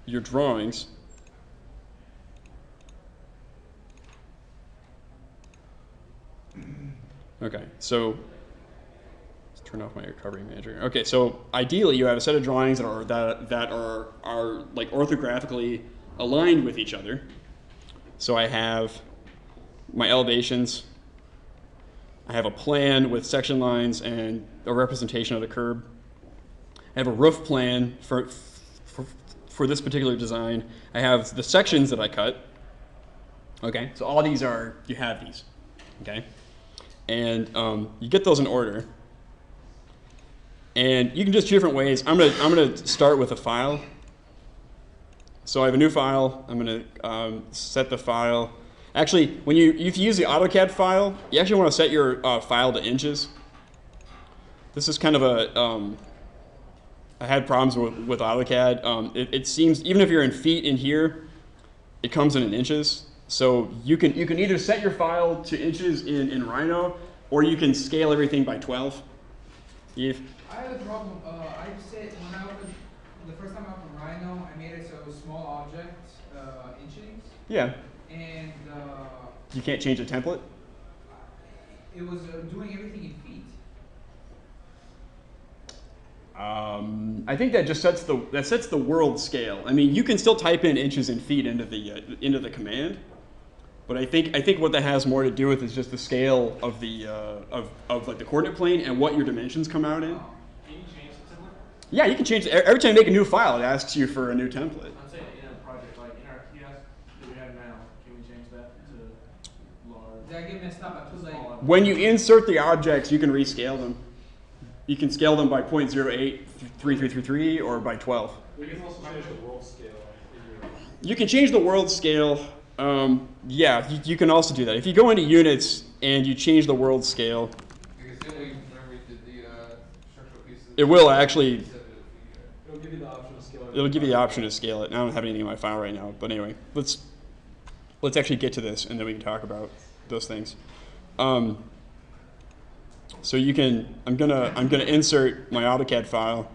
your drawings. Okay, so let's turn off my recovery manager. Okay, so ideally you have a set of drawings that are like orthographically aligned with each other. So I have my elevations. I have a plan with section lines and a representation of the curb. I have a roof plan for this particular design. I have the sections that I cut. Okay, so all these are, you have these, okay? And you get those in order. And you can just two different ways. I'm gonna start with a file. So I have a new file. I'm gonna set the file. Actually, if you use the Autocad file, you actually want to set your file to inches. This is kind of a, I had problems with AutoCAD. It seems, even if you're in feet in here, it comes in inches. So you can either set your file to inches in Rhino, or you can scale everything by 12. Eve? I have a problem. I said when I opened, the first time I opened Rhino, I made it so it was small object, inchings. Yeah. And you can't change the template? It was doing everything in feet. I think that just sets the world scale. I mean, you can still type in inches and feet into the command, but I think what that has more to do with is just the scale of the of like the coordinate plane and what your dimensions come out in. Can you change the template? Yeah, you can change it. Every time you make a new file, it asks you for a new template. I'm saying in a project like in our kiosk that we have now, can we change that to large? Did I get messed up? I put like When you insert the objects, you can rescale them. You can scale them by 0.08, 3333, or by 12. We can also change the world scale. You can change the world scale. Yeah, you can also do that. If you go into units and you change the world scale, it will actually. It'll give you the option to scale it. It'll give you the option to scale it. And I don't have anything in my file right now, but anyway, let's actually get to this, and then we can talk about those things. So you can. I'm gonna insert my AutoCAD file.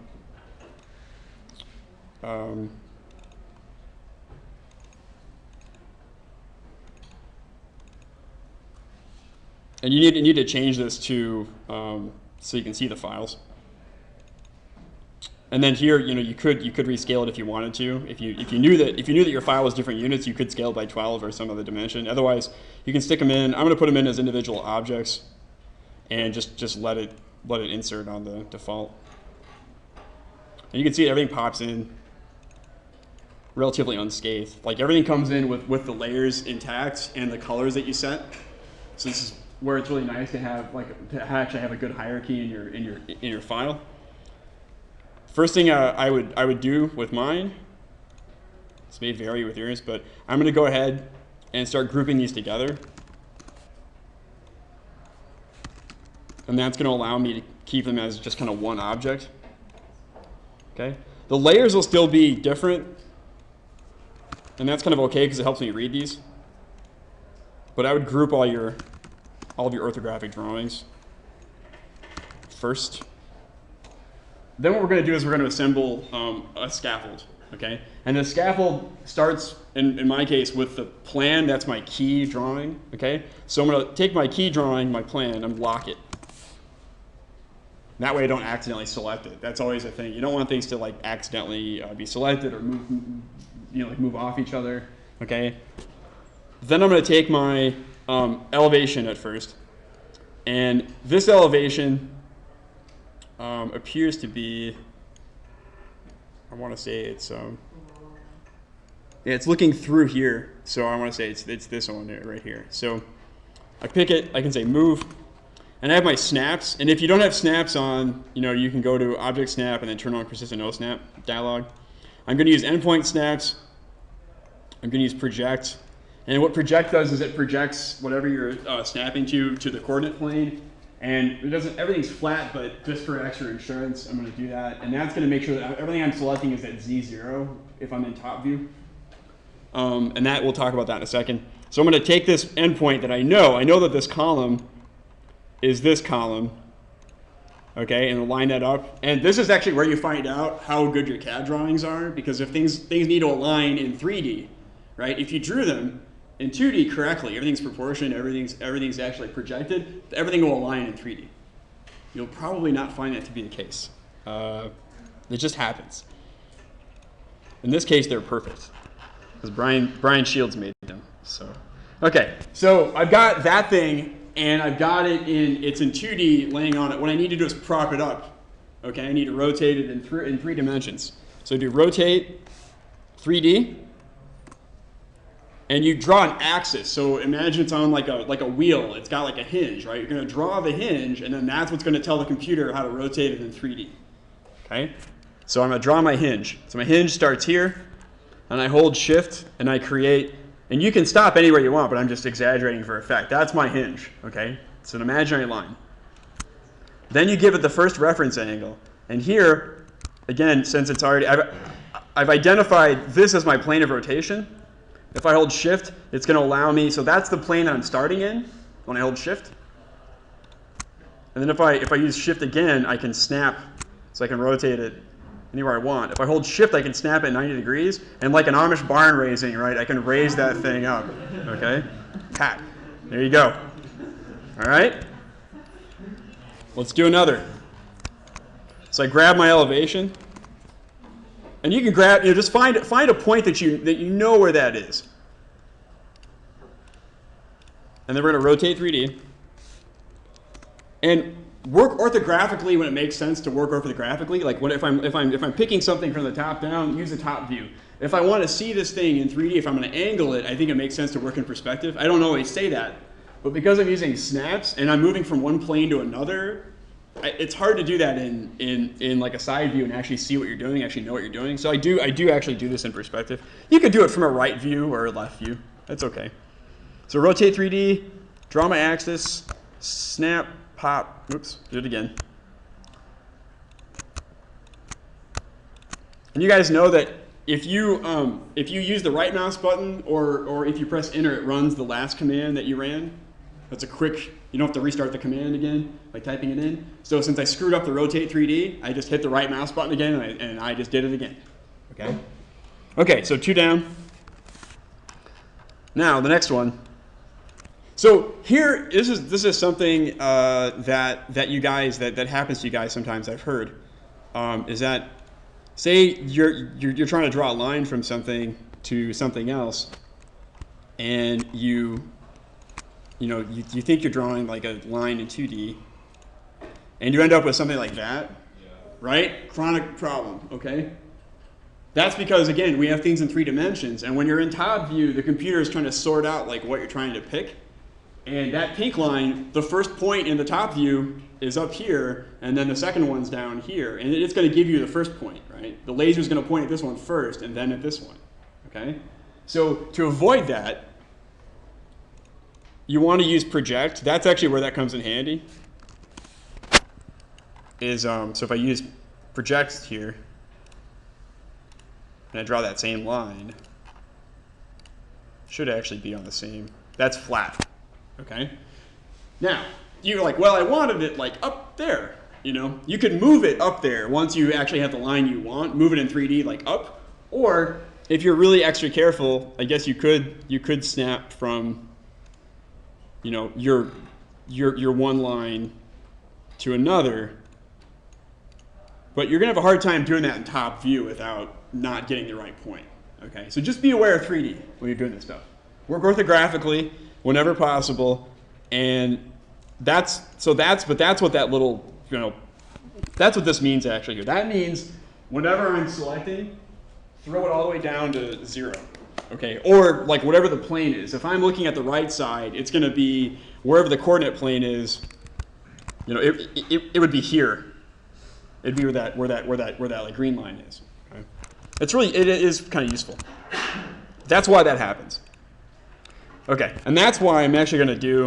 And you need to change this to so you can see the files. And then here, you could rescale it if you wanted to. If you knew that your file was different units, you could scale it by 12 or some other dimension. Otherwise, you can stick them in. I'm going to put them in as individual objects, and just let it insert on the default. And you can see everything pops in relatively unscathed. Like everything comes in with the layers intact and the colors that you set. So this is where it's really nice to have actually have a good hierarchy in your file. First thing I would do with mine, this may vary with yours, but I'm going to go ahead and start grouping these together. And that's going to allow me to keep them as just kind of one object. Okay. The layers will still be different, and that's kind of okay because it helps me read these. But I would group all of your orthographic drawings first. Then what we're going to do is we're going to assemble a scaffold, okay? And the scaffold starts, in my case, with the plan. That's my key drawing, okay? So I'm going to take my key drawing, my plan, and lock it. That way I don't accidentally select it. That's always a thing. You don't want things to like accidentally be selected or move off each other, okay? Then I'm going to take my elevation at first, and this elevation appears to be, I want to say it's yeah, it's looking through here, so I want to say it's this one right here. So I pick it, I can say move, and I have my snaps. And if you don't have snaps on, you can go to Object Snap and then turn on Persistent No Snap dialog. I'm going to use Endpoint Snaps. I'm going to use Project. And what Project does is it projects whatever you're snapping to the coordinate plane. And it doesn't, everything's flat, but just for extra insurance, I'm going to do that. And that's going to make sure that everything I'm selecting is at Z0 if I'm in top view. And that, we'll talk about that in a second. So I'm going to take this endpoint that I know that this column is this column. okay, and line that up. And this is actually where you find out how good your CAD drawings are, because if things need to align in 3D, right? If you drew them in 2D correctly, everything's proportioned, everything's actually projected, everything will align in 3D. You'll probably not find that to be the case. It just happens. In this case, they're perfect, because Brian Shields made them. So, okay, so I've got that thing, and I've got it's in 2D laying on it. What I need to do is prop it up. Okay, I need to rotate it in three dimensions. So do rotate 3D, and you draw an axis. So imagine it's on like a wheel. It's got like a hinge, right? You're going to draw the hinge, and then that's what's going to tell the computer how to rotate it in 3D. Okay, so I'm going to draw my hinge. So my hinge starts here, and I hold Shift, and I create. And you can stop anywhere you want, but I'm just exaggerating for effect. That's my hinge, okay? It's an imaginary line. Then you give it the first reference angle. And here, again, since it's already, I've identified this as my plane of rotation. If I hold Shift, it's going to allow me, so that's the plane that I'm starting in when I hold Shift. And then if I use Shift again, I can snap, so I can rotate it anywhere I want. If I hold Shift, I can snap it 90 degrees, and like an Amish barn raising, right, I can raise that thing up, okay? Pat. There you go. All right? Let's do another. So I grab my elevation, and you can grab, just find a point that you know where that is. And then we're going to rotate 3D. And work orthographically when it makes sense to work orthographically. Like if I'm picking something from the top down, use the top view. If I want to see this thing in 3D, if I'm going to angle it, I think it makes sense to work in perspective. I don't always say that, but because I'm using snaps and I'm moving from one plane to another, it's hard to do that in like a side view and actually see what you're doing, actually know what you're doing. So I do actually do this in perspective. You could do it from a right view or a left view. That's okay. So rotate 3D, draw my axis, snap, pop, oops, do it again. And you guys know that if you use the right mouse button or if you press enter, it runs the last command that you ran. That's a quick, you don't have to restart the command again by typing it in. So since I screwed up the rotate 3D, I just hit the right mouse button again and I just did it again. Okay? Okay, so 2 down. Now the next one. So here, this is something that you guys that happens to you guys sometimes. I've heard is that say you're trying to draw a line from something to something else, and you think you're drawing like a line in 2D, and you end up with something like that, right? Chronic problem. Okay. That's because again we have things in 3 dimensions, and when you're in top view, the computer is trying to sort out like what you're trying to pick. And that pink line, the first point in the top view is up here, and then the second one's down here. And it's going to give you the first point, right? The laser's going to point at this one first, and then at this one, okay? So to avoid that, you want to use project. That's actually where that comes in handy. So if I use project here, and I draw that same line, should actually be on the same. That's flat. Okay. Now, you're like, well, I wanted it like up there. You could move it up there once you actually have the line you want. Move it in 3D like up, or if you're really extra careful, I guess you could snap from, your one line to another. But you're gonna have a hard time doing that in top view without not getting the right point. Okay. So just be aware of 3D when you're doing this stuff. Work orthographically whenever possible, and that's what that little, that's what this means actually here. That means whenever I'm selecting, throw it all the way down to 0, okay? Or like whatever the plane is. If I'm looking at the right side, it's going to be wherever the coordinate plane is. It would be here. It'd be where that like green line is. Okay? It is kind of useful. That's why that happens. Okay, and that's why I'm actually going to do,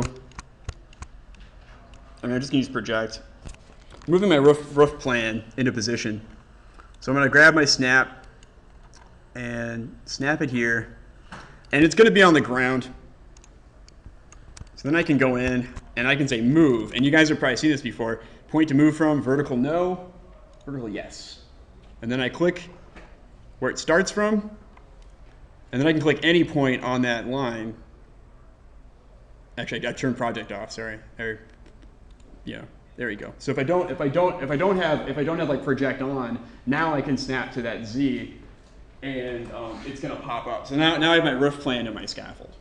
I'm just going to use project. Moving my roof plan into position. So I'm going to grab my snap and snap it here. And it's going to be on the ground. So then I can go in and I can say move. And you guys have probably seen this before. point to move from, vertical no, vertical yes. And then I click where it starts from, and then I can click any point on that line. Actually, I turned project off, sorry. Yeah, there you go. So if I don't have like project on, now I can snap to that Z, and it's gonna pop up. So now I have my roof plan and my scaffold.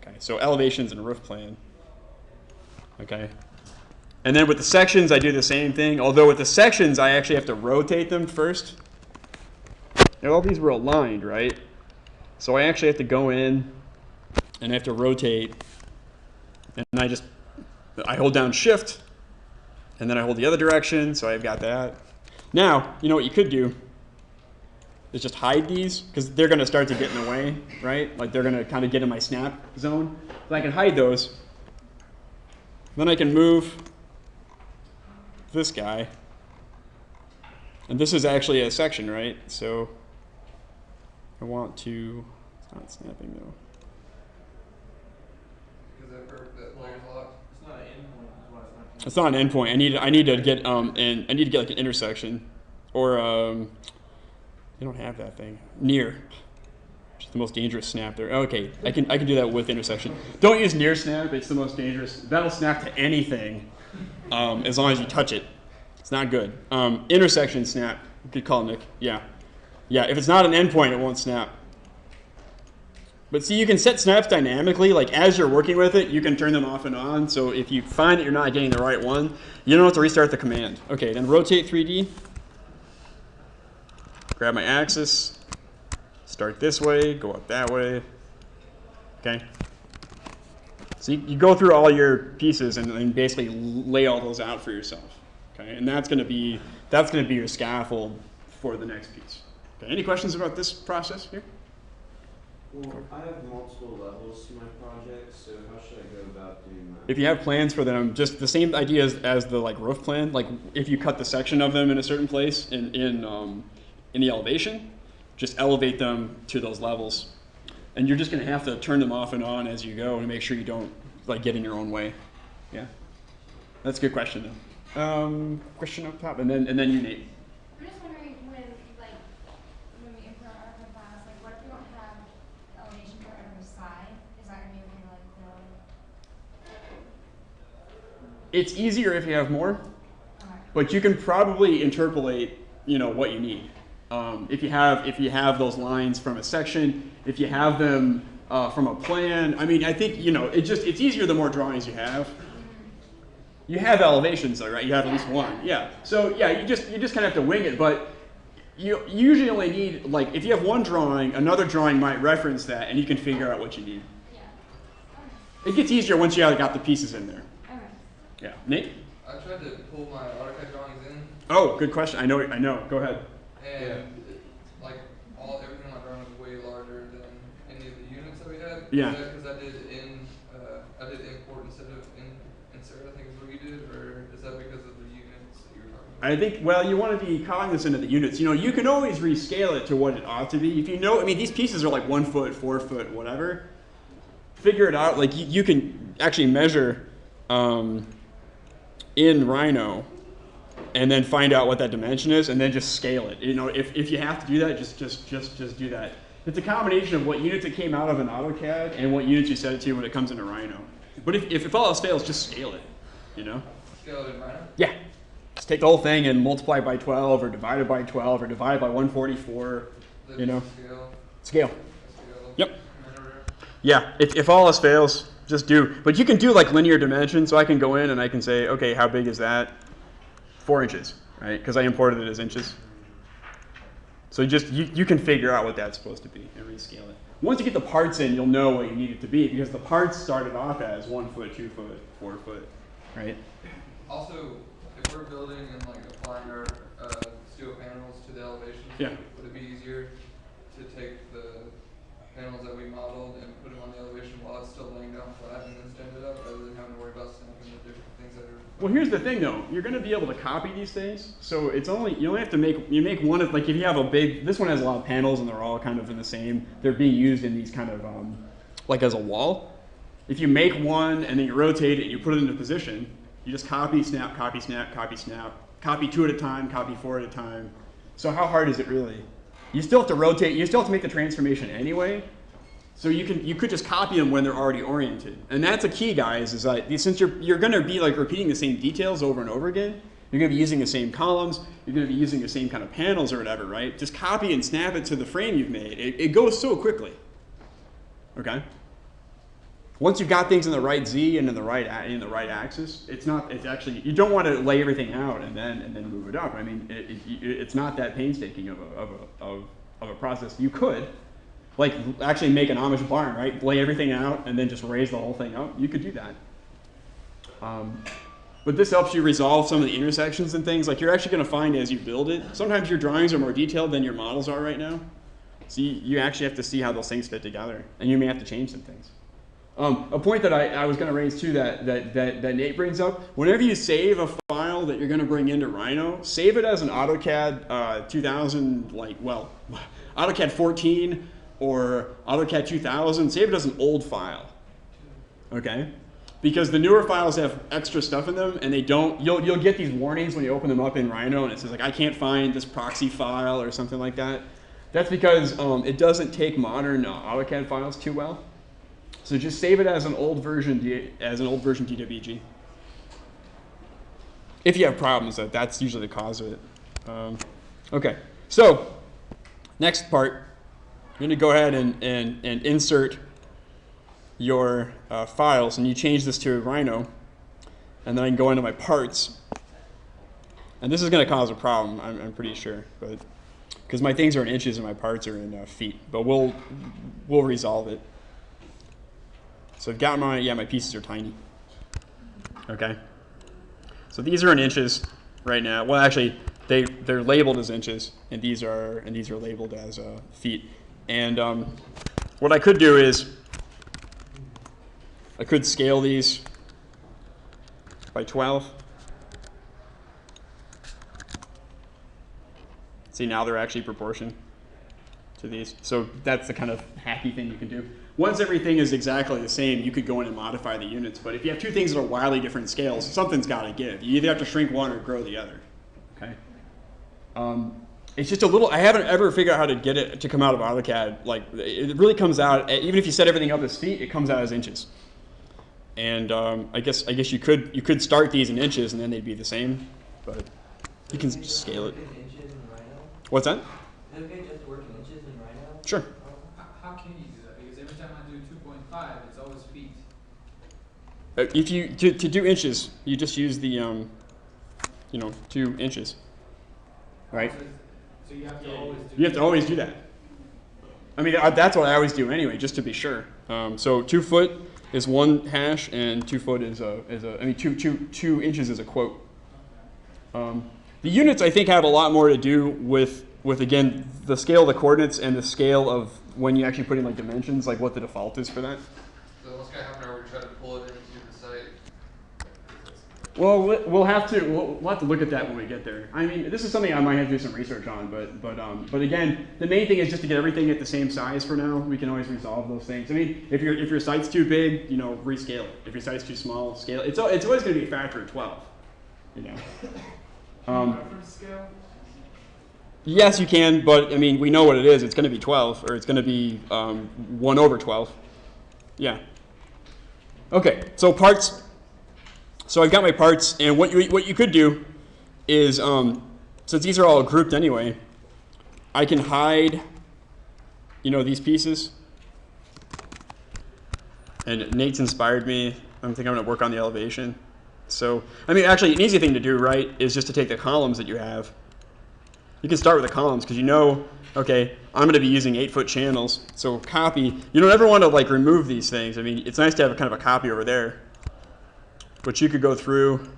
Okay, so elevations and roof plan. Okay. And then with the sections, I do the same thing. Although with the sections, I actually have to rotate them first. Now all these were aligned, right? So I actually have to go in and I have to rotate. And I hold down Shift, and then I hold the other direction, so I've got that. Now, you know what you could do is just hide these, because they're going to start to get in the way, right? Like they're going to kind of get in my snap zone. So I can hide those. Then I can move this guy. And this is actually a section, right? So I want to, it's not snapping though. Because that layer's locked. It's not an endpoint, is why it's not. It's not an endpoint. I need to get I need to get like an intersection, or you don't have that thing. Near, which is the most dangerous snap there. Okay, I can do that with intersection. Don't use near snap. It's the most dangerous. That'll snap to anything, as long as you touch it. It's not good. Intersection snap. Good call, Nick. Yeah. If it's not an endpoint, it won't snap. But see, you can set snaps dynamically. Like as you're working with it, you can turn them off and on. So if you find that you're not getting the right one, you don't have to restart the command. Okay, then rotate 3D. Grab my axis. Start this way, go up that way. Okay. So you go through all your pieces and basically lay all those out for yourself. Okay, and that's going to be your scaffold for the next piece. Okay. Any questions about this process here? Well, I have multiple levels to my project, so how should I go about doing that? If you have plans for them, just the same idea as the like roof plan. Like if you cut the section of them in a certain place in the elevation, just elevate them to those levels, and you're just going to have to turn them off and on as you go and make sure you don't like get in your own way. Yeah, that's a good question though. Question up top, and then you, Nate. I'm just wondering when we implement our class, like what if we don't have elevation for every side? Is that gonna be okay to like build? It's easier if you have more, Okay. but you can probably interpolate, what you need. If you have those lines from a section, if you have them from a plan. I mean, I think it's easier the more drawings you have. You have elevations though, right? You have at least one. Yeah. So yeah, you just kind of have to wing it, but you usually only need, like, if you have one drawing, another drawing might reference that, and you can figure out what you need. Yeah. It gets easier once you got the pieces in there. Okay. Yeah. Nate? I tried to pull my AutoCAD drawings in, Oh, good question. I know. Go ahead. and everything on my drawing was way larger than any of the units that we had. Yeah. Because I did import instead of insert, I think is what you did, or is that because of the units that you were talking about? I think, well, you want to be cognizant of the units. You can always rescale it to what it ought to be. If these pieces are like 1 foot, 4 foot, whatever. Figure it out. Like you can actually measure in Rhino, and then find out what that dimension is, and then just scale it. If you have to do that, just do that. It's a combination of what units it came out of in AutoCAD and what units you set it to when it comes into Rhino. But if all else fails, just scale it. Scale it in Rhino? Yeah. Just take the whole thing and multiply by 12, or divide it by 12, or divide it by 144. Scale. Scale. Scale. Yep. Yeah. If all else fails, just do. But you can do like linear dimension, so I can go in and I can say, okay, how big is that? 4 inches, right? Because I imported it as inches. So you can figure out what that's supposed to be and rescale it. Once you get the parts in, you'll know what you need it to be, because the parts started off as 1 foot, 2 foot, 4 foot, right? Also, if we're building and like applying our steel panels to the elevations, Yeah. would it be easier to take the panels that we modeled and put them on the elevation while it's still laying down flat and then stand it up, rather than having to worry about snapping the different things that are? Well, here's the thing though. You're going to be able to copy these things, so you only have to make one of, like, if you have a big, this one has a lot of panels and they're all kind of in the same, they're being used in these kind of like as a wall. If you make one and then you rotate it and you put it into position, You just copy, snap, copy, snap, copy, snap. Copy 2 at a time, copy 4 at a time. So how hard is it really? You still have to rotate, you still have to make the transformation anyway. So you could just copy them when they're already oriented. And that's a key, guys, is that since you're gonna be like repeating the same details over and over again, you're gonna be using the same columns, you're gonna be using the same kind of panels or whatever, right? Just copy and snap it to the frame you've made. It goes so quickly, okay? Once you've got things in the right Z and in the right axis, it's actually, you don't want to lay everything out and then move it up. I mean, it's not that painstaking of a process. You could, like, actually make an Amish barn, right? Lay everything out and then just raise the whole thing up. You could do that. But this helps you resolve some of the intersections and things. Like, you're actually going to find as you build it, sometimes your drawings are more detailed than your models are right now. So you actually have to see how those things fit together, and you may have to change some things. A point that I was going to raise too that Nate brings up, whenever you save a file that you're going to bring into Rhino, save it as an AutoCAD 2000, AutoCAD 14 or AutoCAD 2000, save it as an old file, okay? Because the newer files have extra stuff in them, and they don't, you'll get these warnings when you open them up in Rhino, and it says like, I can't find this proxy file or something like that. That's because it doesn't take modern AutoCAD files too well. So just save it as an old version DWG. If you have problems, that's usually the cause of it. Okay, so next part, I'm going to go ahead and insert your files, and you change this to Rhino, and then I can go into my parts. And this is going to cause a problem, I'm pretty sure, but because my things are in inches and my parts are in feet, but we'll resolve it. So I've got my pieces are tiny. Okay. So these are in inches right now. Well, actually, they're labeled as inches, and these are labeled as feet. And what I could do is I could scale these by 12. See, now they're actually proportioned to these. So that's the kind of hacky thing you can do. Once everything is exactly the same, you could go in and modify the units. But if you have two things that are wildly different scales, something's got to give. You either have to shrink one or grow the other. Okay. It's just a little. I haven't ever figured out how to get it to come out of AutoCAD. Like, it really comes out. Even if you set everything up as feet, it comes out as inches. And I guess you could start these in inches and then they'd be the same, but you can just scale it. What's that? Is it okay just to work in inches in Rhino? Sure. How can you do that? Because every time I do 2.5, it's always feet. If you to do inches, you just use the 2 inches, right? So you have to always do. You have to always do that. I mean, that's what I always do anyway, just to be sure. So 2 foot is 1 hash, and 2 foot is two inches is a quote. The units, I think, have a lot more to do with again, the scale of the coordinates and the scale of when you actually put in like dimensions, like what the default is for that. So what's going to happen whenever we try to pull it into the site? Well, we'll have to look at that when we get there. I mean, this is something I might have to do some research on, but again, the main thing is just to get everything at the same size for now. We can always resolve those things. I mean, if your site's too big, rescale it. If your site's too small, scale it. It's always going to be a factor of 12. Reference scale? Yes, you can, but I mean, we know what it is. It's going to be 12, or it's going to be 1 over 12. Yeah. Okay, so parts. So I've got my parts, and what you could do is, since these are all grouped anyway, I can hide, these pieces. And Nate's inspired me. I think I'm going to work on the elevation. So, I mean, actually, an easy thing to do, right, is just to take the columns that you have. You can start with the columns because okay, I'm going to be using 8-foot channels. So copy. You don't ever want to like remove these things. I mean, it's nice to have a kind of a copy over there. But you could go through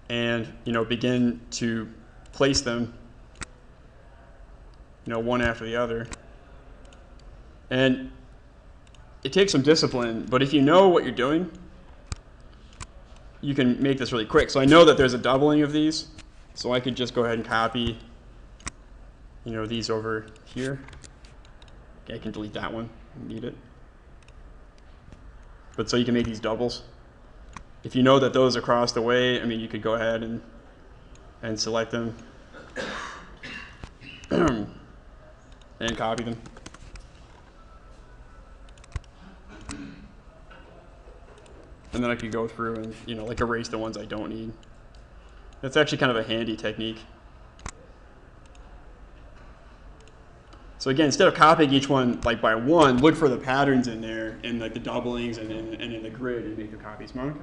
and begin to place them one after the other. And it takes some discipline, but if you know what you're doing, you can make this really quick. So I know that there's a doubling of these, so I could just go ahead and copy these over here. Okay, I can delete that one, I don't need it. But so you can make these doubles. if you know that those are across the way, I mean, you could go ahead and select them and copy them. And then I could go through and, you know, like erase the ones I don't need. That's actually kind of a handy technique. So again, instead of copying each one like by one, look for the patterns in there and like the doublings and in the grid and make the copies. Monica?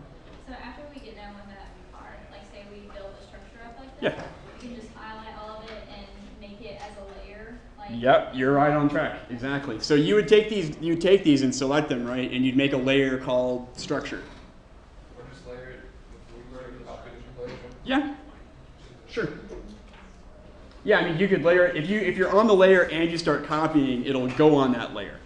So after we get done with that part, like say we build a structure up like Yeah. that, we can just highlight all of it and make it as a layer. Like Yep, you're right on track. Exactly. So you would take these and select them, right? And you'd make a layer called structure. Or just layer it, we were to copy the layer. Yeah. Sure. Yeah, I mean you could layer it. If you're on the layer and you start copying, it'll go on that layer.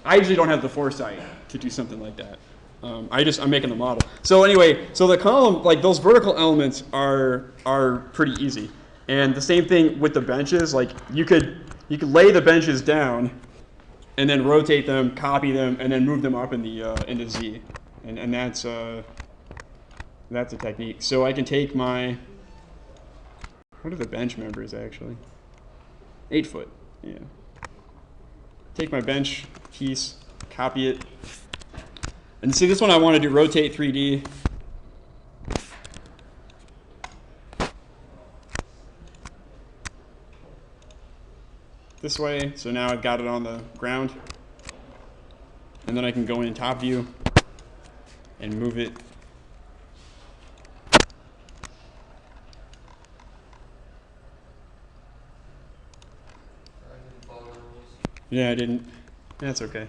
I usually don't have the foresight to do something like that. I'm making the model. So anyway, so the column, like those vertical elements are pretty easy. And the same thing with the benches. Like you could lay the benches down, and then rotate them, copy them, and then move them up in the Z. And that's a technique. So I can take my, what are the bench members actually? 8 foot. Yeah. Take my bench piece, copy it. And see this one I want to do rotate 3D. This way, so now I've got it on the ground. And then I can go in top view and move it. I didn't follow the rules. Yeah, I didn't. That's okay.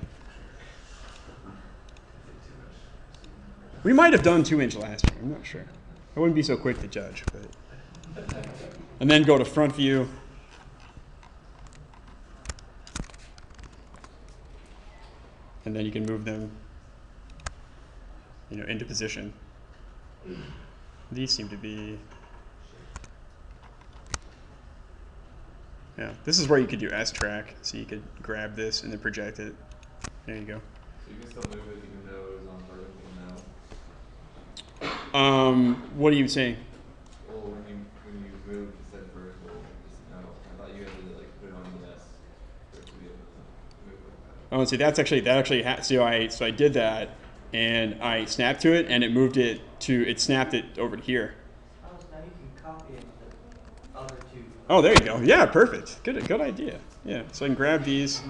We might have done 2-inch last year. I'm not sure. I wouldn't be so quick to judge, but. And then go to front view. And then you can move them, you know, into position. These seem to be. Yeah, this is where you could do S-track, so you could grab this and then project it. There you go. So you can still move it even though it was on vertical now? What are you saying? Well, when you moved to set vertical just now, I thought you had to like put it on ES for it to be able to move like that. Oh, see, so I did that, and I snapped to it, and it moved it to, it snapped it over to here. Oh, so now you can copy it to the other two. Oh, there you go. Yeah, perfect. Good idea. Yeah, so I can grab these.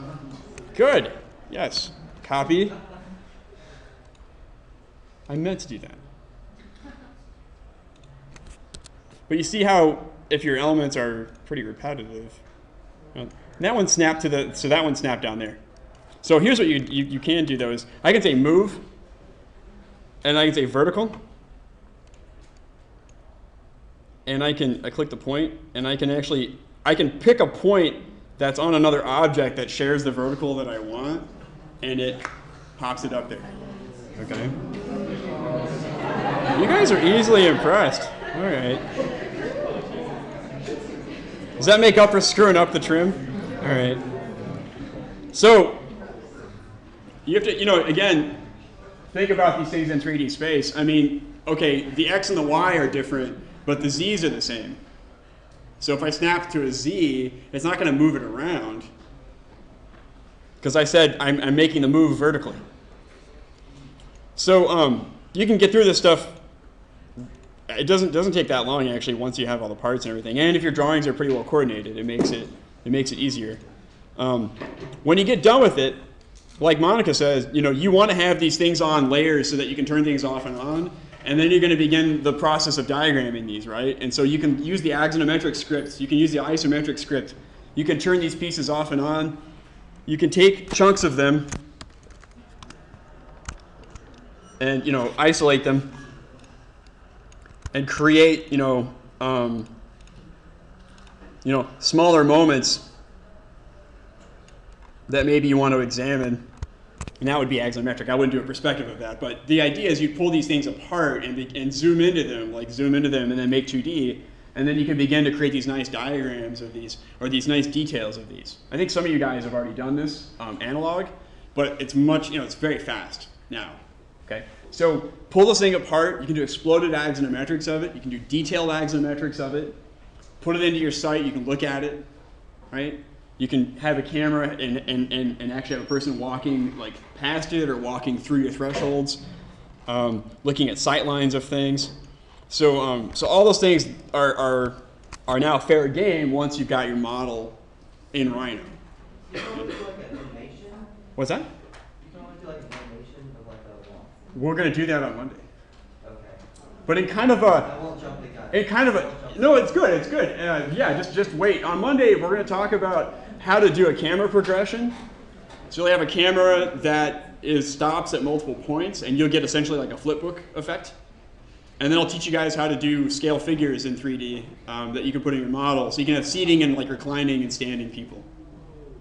Good. Yes. Copy. I meant to do that. But you see how if your elements are pretty repetitive, that one snapped to so that one snapped down there. So here's what you can do though is I can say move, and I can say vertical, and I click the point, and I can pick a point that's on another object that shares the vertical that I want, and it pops it up there. Okay. You guys are easily impressed. All right. Does that make up for screwing up the trim? All right. So you have to, again, think about these things in 3D space. I mean, okay, the X and the Y are different, but the Z's are the same. So if I snap to a Z, it's not going to move it around because I said I'm making the move vertically. So you can get through this stuff. It doesn't take that long actually once you have all the parts and everything. And if your drawings are pretty well coordinated, it makes it easier. When you get done with it, like Monica says, you want to have these things on layers so that you can turn things off and on. And then you're going to begin the process of diagramming these, right? And so you can use the axonometric script. You can use the isometric script. You can turn these pieces off and on. You can take chunks of them and isolate them and create smaller moments that maybe you want to examine. And that would be axonometric. I wouldn't do a perspective of that. But the idea is you pull these things apart and zoom into them, and then make 2D. And then you can begin to create these nice diagrams of these, or these nice details of these. I think some of you guys have already done this analog, but it's much, it's very fast now Okay, so pull this thing apart. You can do exploded axonometrics of it. You can do detailed axonometrics of it. Put it into your site. You can look at it, right? You can have a camera and actually have a person walking like past it or walking through your thresholds, looking at sight lines of things. So, so all those things are now fair game once you've got your model in Rhino. You can only do like an animation? What's that? You can only do like an animation of like a walk. We're going to do that on Monday. Okay. But in kind of a, I won't jump the gun. in kind of a, no, it's good, it's good. Yeah, just wait. On Monday, we're going to talk about how to do a camera progression. So you'll have a camera that stops at multiple points, and you'll get essentially like a flipbook effect. And then I'll teach you guys how to do scale figures in 3D that you can put in your model. So you can have seating and like reclining and standing people.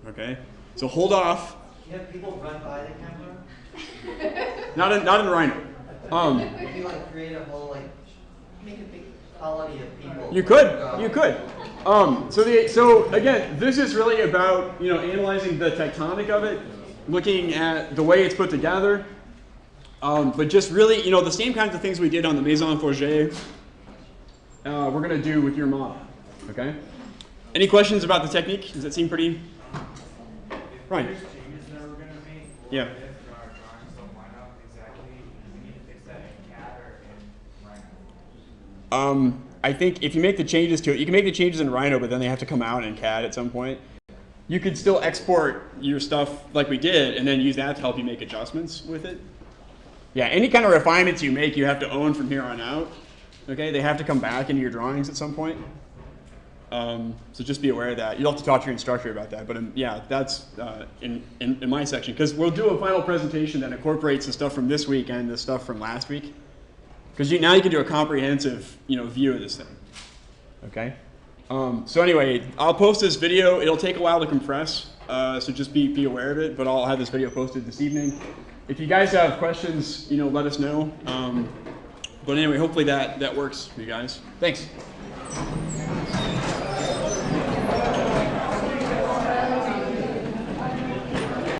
Okay? So hold off. Can you have people run by the camera? Not in Rhino. If you like create a whole like make a big colony of people. You could. So again, this is really about analyzing the tectonic of it, looking at the way it's put together, but just really the same kinds of things we did on the Maison Forget, we're going to do with your model. Okay. Any questions about the technique? Does that seem pretty? Right. There's changes that we're gonna make. Yeah. If our drawings don't line up exactly, we need to fix that in CAD or in Rhino. I think if you make the changes to it, you can make the changes in Rhino, but then they have to come out in CAD at some point. You could still export your stuff like we did, and then use that to help you make adjustments with it. Yeah, any kind of refinements you make, you have to own from here on out. Okay, they have to come back into your drawings at some point. So just be aware of that. You'll have to talk to your instructor about that. But yeah, that's in my section, because we'll do a final presentation that incorporates the stuff from this week and the stuff from last week. Because now you can do a comprehensive view of this thing. Okay. So anyway, I'll post this video. It'll take a while to compress, so just be aware of it. But I'll have this video posted this evening. If you guys have questions, let us know. But anyway, hopefully that works for you guys. Thanks.